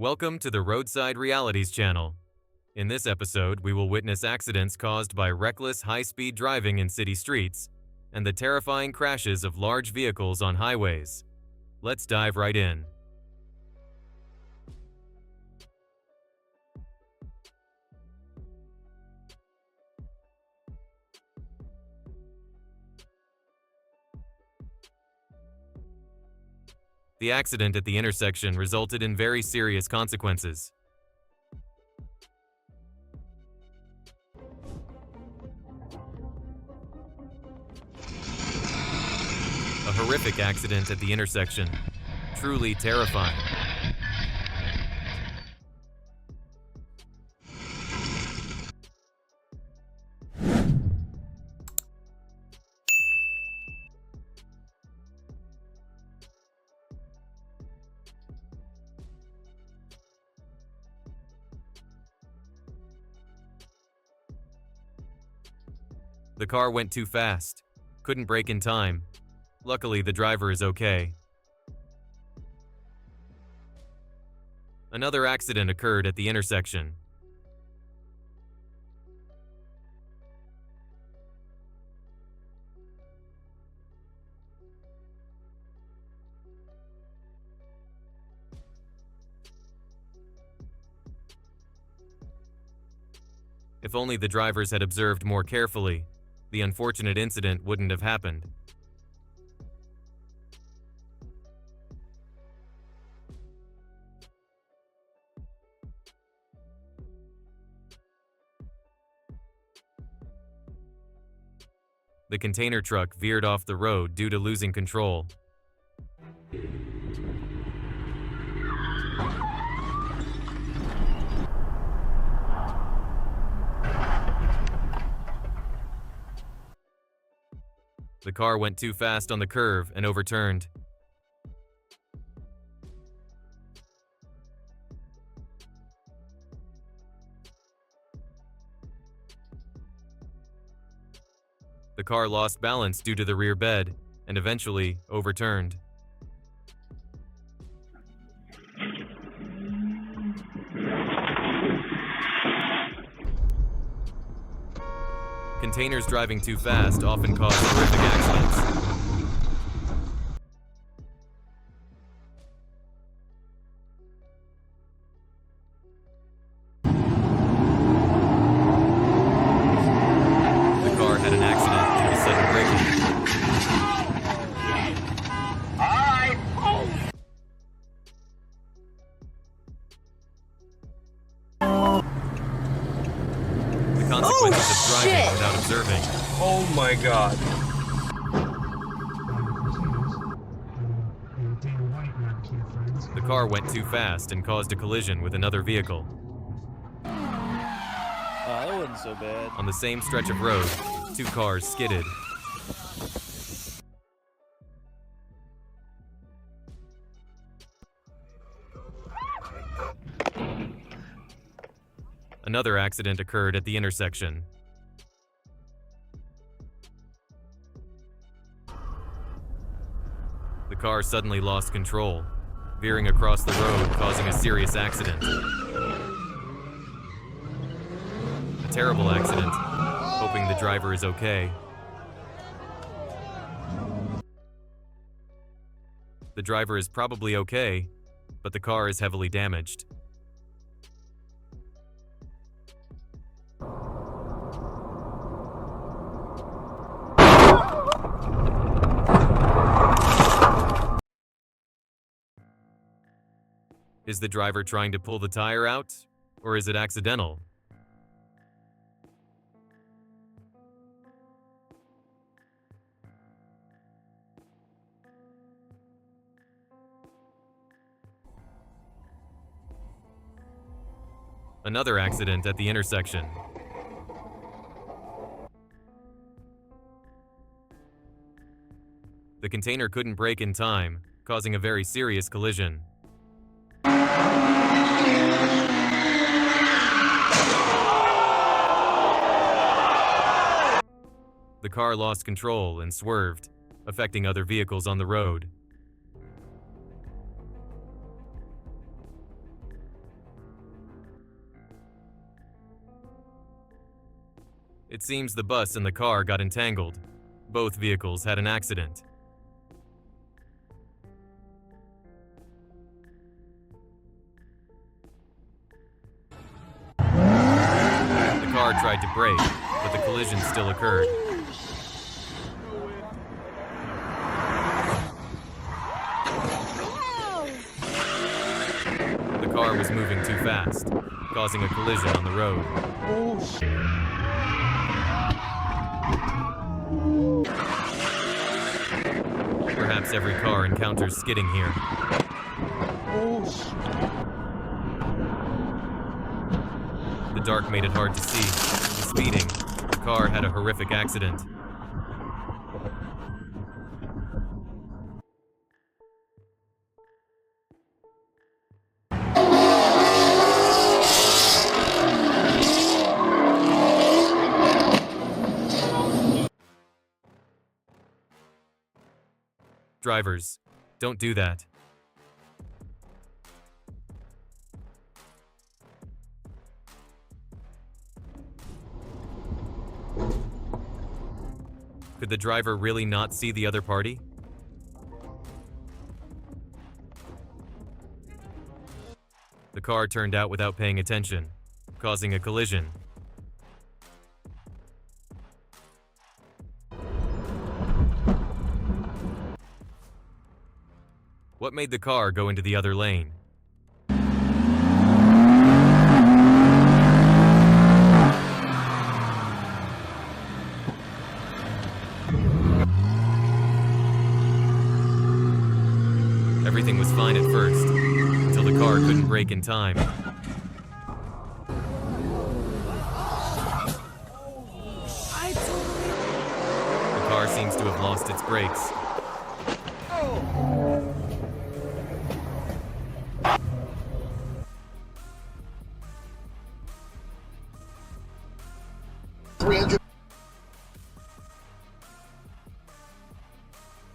Welcome to the Roadside Realities channel. In this episode, we will witness accidents caused by reckless high-speed driving in city streets and the terrifying crashes of large vehicles on highways. Let's dive right in. The accident at the intersection resulted in very serious consequences. A horrific accident at the intersection. Truly terrifying. The car went too fast. Couldn't brake in time. Luckily, the driver is okay. Another accident occurred at the intersection. If only the drivers had observed more carefully, the unfortunate incident wouldn't have happened. The container truck veered off the road due to losing control. The car went too fast on the curve and overturned. The car lost balance due to the rear bed and eventually overturned. Containers driving too fast often cause horrific accidents. The car had an accident due to sudden braking. The consequences of driving without observing. Oh my god. The car went too fast and caused a collision with another vehicle. That wasn't so bad. On the same stretch of road, two cars skidded. Another accident occurred at the intersection. The car suddenly lost control, veering across the road, causing a serious accident. A terrible accident, hoping the driver is okay. The driver is probably okay, but the car is heavily damaged. Is the driver trying to pull the tire out, or is it accidental? Another accident at the intersection. The container couldn't brake in time, causing a very serious collision. The car lost control and swerved, affecting other vehicles on the road. It seems the bus and the car got entangled. Both vehicles had an accident. The car tried to brake, but the collision still occurred. The car was moving too fast, causing a collision on the road. Perhaps every car encounters skidding here. The dark made it hard to see. Speeding, the car had a horrific accident. Drivers, don't do that. Could the driver really not see the other party? The car turned out without paying attention, causing a collision. What made the car go into the other lane? Everything was fine at first, until the car couldn't brake in time. The car seems to have lost its brakes.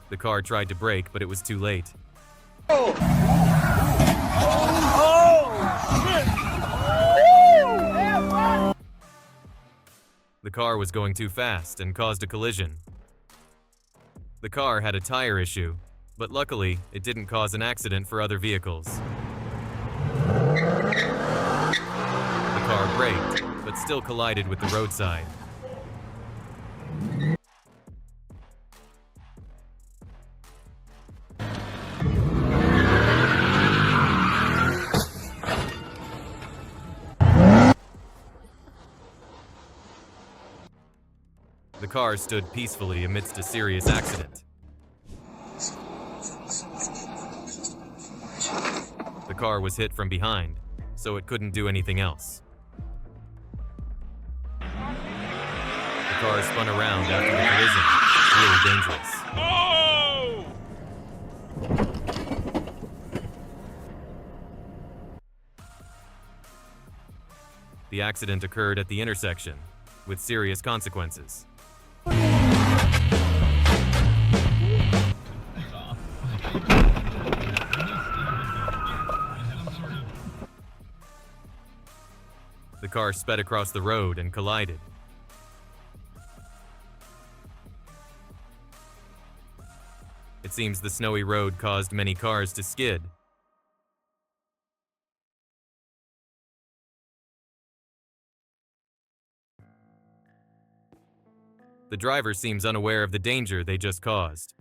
The car tried to brake, but it was too late. Oh, shit! The car was going too fast and caused a collision. The car had a tire issue, but luckily, it didn't cause an accident for other vehicles. The car braked, but still collided with the roadside. The car stood peacefully amidst a serious accident. The car was hit from behind, so it couldn't do anything else. The car spun around after the collision. Really dangerous. The accident occurred at the intersection, with serious consequences. The car sped across the road and collided. It seems the snowy road caused many cars to skid. The driver seems unaware of the danger they just caused.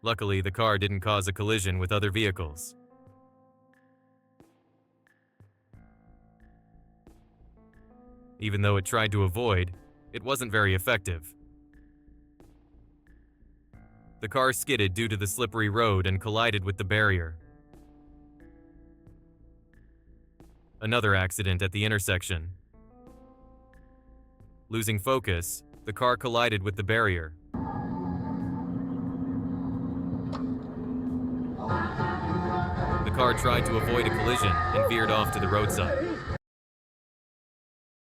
Luckily, the car didn't cause a collision with other vehicles. Even though it tried to avoid, it wasn't very effective. The car skidded due to the slippery road and collided with the barrier. Another accident at the intersection. Losing focus, the car collided with the barrier. The car tried to avoid a collision and veered off to the roadside.